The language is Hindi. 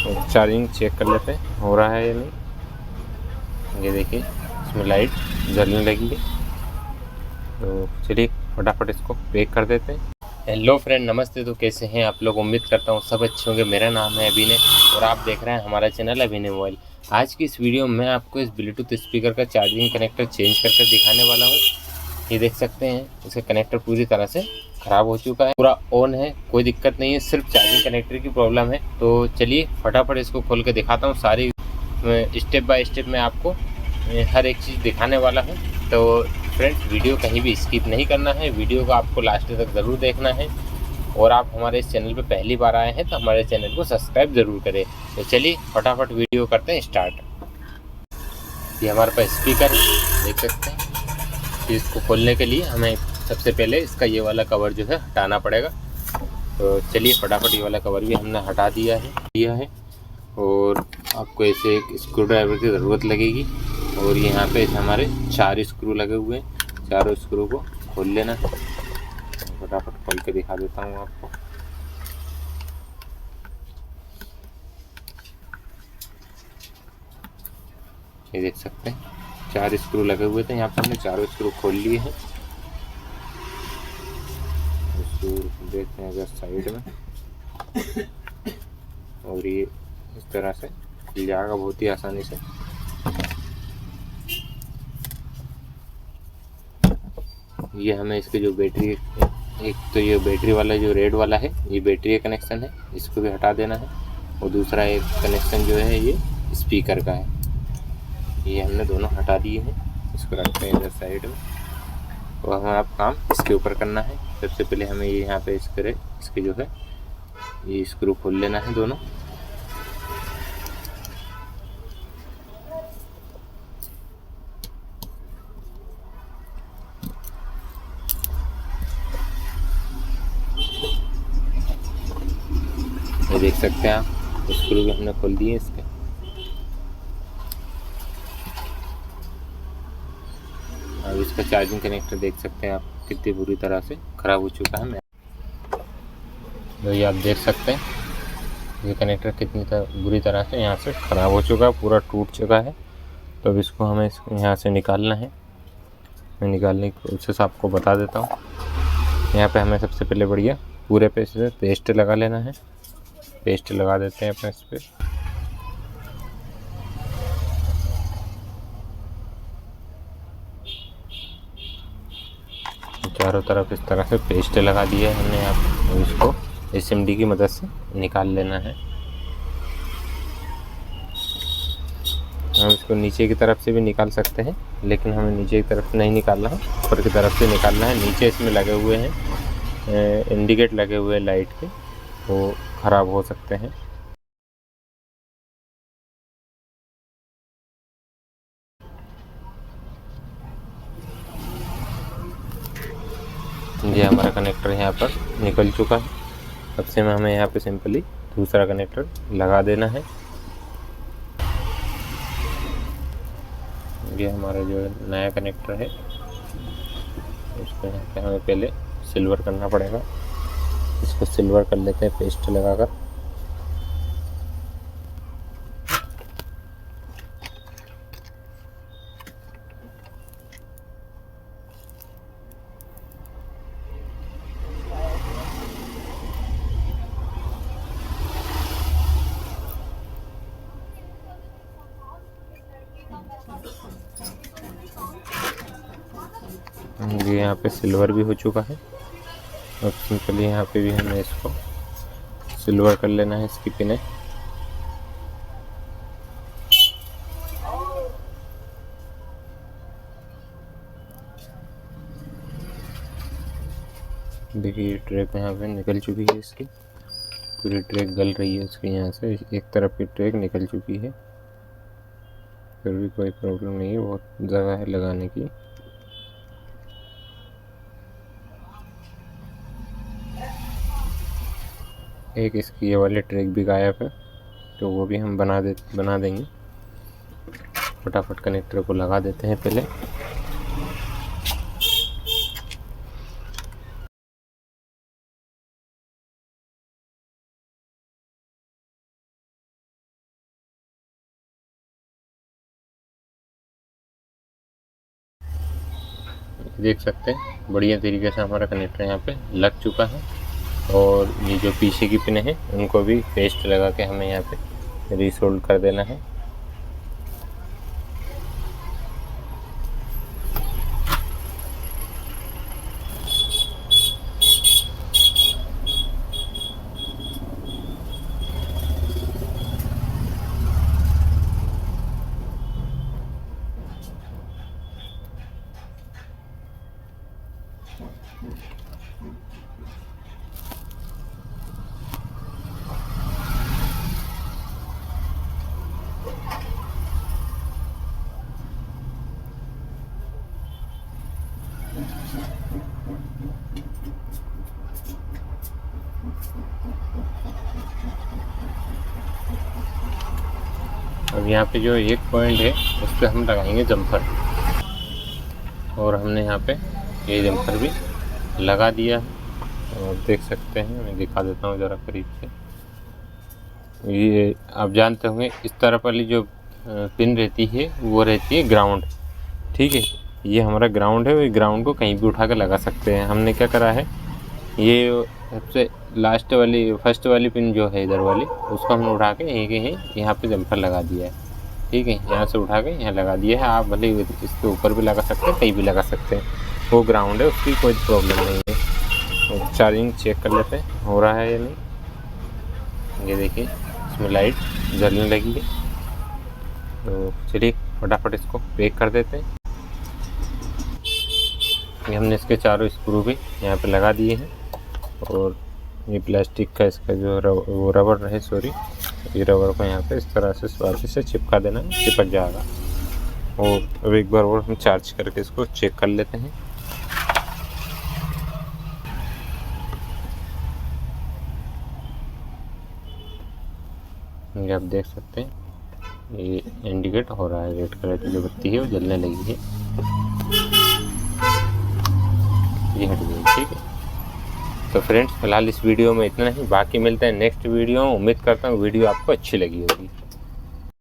चार्जिंग चेक कर लेते हैं हो रहा है या नहीं। ये देखिए इसमें लाइट जलने लगी है। तो चलिए फटाफट इसको पैक कर देते हैं। हेलो फ्रेंड, नमस्ते। तो कैसे हैं आप लोग? उम्मीद करता हूँ सब अच्छे होंगे। मेरा नाम है अभिनय और आप देख रहे हैं हमारा चैनल अभिनय मोबाइल। आज की इस वीडियो में मैं आपको इस ब्लूटूथ स्पीकर का चार्जिंग कनेक्टर चेंज करके दिखाने वाला हूँ। ये देख सकते हैं इसका कनेक्टर पूरी तरह से ख़राब हो चुका है, पूरा ऑन है, कोई दिक्कत नहीं है, सिर्फ चार्जिंग कनेक्टर की प्रॉब्लम है। तो चलिए फटाफट इसको खोल के दिखाता हूँ। सारी स्टेप बाय स्टेप मैं आपको हर एक चीज़ दिखाने वाला हूँ। तो फ्रेंड्स, वीडियो कहीं भी स्किप नहीं करना है, वीडियो को आपको लास्ट तक ज़रूर देखना है। और आप हमारे इस चैनल पर पहली बार आए हैं तो हमारे चैनल को सब्सक्राइब ज़रूर करें। तो चलिए फटाफट वीडियो करते हैं स्टार्ट। ये हमारे पास स्पीकर है, देख सकते हैं। इसको खोलने के लिए हमें सबसे पहले इसका ये वाला कवर जो है हटाना पड़ेगा। तो चलिए फटाफट ये वाला कवर भी हमने हटा दिया है। और आपको ऐसे एक स्क्रू ड्राइवर की ज़रूरत लगेगी। और यहाँ पे हमारे 4 स्क्रू लगे हुए हैं, चारों स्क्रू को खोल लेना। फटाफट खोल के दिखा देता हूँ आपको। ये देख सकते हैं 4 स्क्रू लगे हुए थे, यहाँ पे हमने चारों स्क्रू खोल लिए हैं। देखते हैं अगर साइड में, और ये इस तरह से खुल जाएगा बहुत ही आसानी से। ये हमें इसके जो बैटरी, एक तो ये बैटरी वाला जो रेड वाला है ये बैटरी का कनेक्शन है, इसको भी हटा देना है। और दूसरा एक कनेक्शन जो है ये स्पीकर का है, ये हमने दोनों हटा दिए हैं। इसको रखते हैं इधर साइड में। तो हमें अब काम इसके ऊपर करना है। सबसे पहले हमें ये यहाँ पे इसके जो है ये स्क्रू खोल लेना है दोनों। ये देख सकते हैं आप स्क्रू भी हमने खोल दिए इसके। अब इसका चार्जिंग कनेक्टर देख सकते हैं आप कितनी बुरी तरह से ख़राब हो चुका है। तो ये आप देख सकते हैं ये कनेक्टर कितनी बुरी तरह से यहाँ से ख़राब हो चुका है, पूरा टूट चुका है। तो अब इसको हमें यहाँ से निकालना है। मैं निकालने की प्रोसेस आपको बता देता हूँ। यहाँ पे हमें सबसे पहले बढ़िया पूरे पे से पेस्ट लगा लेना है। पेस्ट लगा देते हैं अपने इस पर। चारों तरफ इस तरह से पेस्ट लगा दिया है हमने यहाँ पे। और इसको SMD की मदद से निकाल लेना है। हम इसको नीचे की तरफ से भी निकाल सकते हैं, लेकिन हमें नीचे की तरफ नहीं निकालना है, ऊपर की तरफ से निकालना है। नीचे इसमें लगे हुए हैं इंडिकेट लगे हुए हैं लाइट के, वो ख़राब हो सकते हैं। ये हमारा कनेक्टर यहाँ पर निकल चुका है। अब से हमें यहाँ पे सिंपली दूसरा कनेक्टर लगा देना है। ये हमारा जो नया कनेक्टर है, इसको यहाँ पे हमें पहले सिल्वर करना पड़ेगा। इसको सिल्वर कर लेते हैं पेस्ट लगाकर। ये यहाँ पे सिल्वर भी हो चुका है। अब सिंपली यहाँ पे भी हमें इसको सिल्वर कर लेना है, इसकी पिने। देखिए ट्रैक यहाँ पे निकल चुकी है, इसकी पूरी ट्रैक गल रही है इसकी। यहाँ से एक तरफ की ट्रैक निकल चुकी है, फिर भी कोई प्रॉब्लम नहीं है, बहुत जगह है लगाने की। एक इसकी ये वाली ट्रैक भी गायब है, तो वो भी हम बना देंगे। फटाफट कनेक्टर को लगा देते हैं पहले। देख सकते हैं बढ़िया तरीके से हमारा कनेक्टर यहाँ पे लग चुका है। और ये जो पीछे की पिन है उनको भी पेस्ट लगा के हमें यहाँ पे रीसोल्ड कर देना है। अब यहाँ पे जो एक पॉइंट है उस पर हम लगाएंगे जम्पर, और हमने यहाँ पे ये जम्पर भी लगा दिया है। और देख सकते हैं, मैं दिखा देता हूँ ज़रा करीब से। ये आप जानते होंगे इस तरफ वाली जो पिन रहती है वो रहती है ग्राउंड, ठीक है। ये हमारा ग्राउंड है, वो ग्राउंड को कहीं भी उठा कर लगा सकते हैं। हमने क्या करा है, ये सबसे लास्ट वाली फर्स्ट वाली पिन जो है इधर वाली, उसको हमने उठा के यहीं कहीं यहाँ पे जम्पर लगा दिया है, ठीक है। यहाँ से उठा के यहाँ लगा दिया है। आप भले इसके ऊपर भी लगा सकते हैं, कहीं भी लगा सकते हैं, वो ग्राउंड है, उसकी कोई प्रॉब्लम नहीं है। चार्जिंग चेक कर लेते हैं हो रहा है या नहीं। ये देखिए इसमें लाइट जलने लगी है। तो चलिए फटाफट इसको पैक कर देते हैं। ये हमने इसके चारों स्क्रू भी यहाँ पे लगा दिए हैं। और ये प्लास्टिक का इसका जो वो रबर है, सॉरी, ये रबर को यहाँ पे इस तरह से वापस से चिपका देना, चिपक जाएगा। और अब एक बार और हम चार्ज करके इसको चेक कर लेते हैं। ये आप देख सकते हैं ये इंडिकेट हो रहा है, रेड कलर की जो बत्ती है वो जलने लगी है। ये हट गई, ठीक है। तो फ्रेंड्स फिलहाल इस वीडियो में इतना ही, बाकी मिलते हैं नेक्स्ट वीडियो में। उम्मीद करता हूँ वीडियो आपको अच्छी लगी होगी।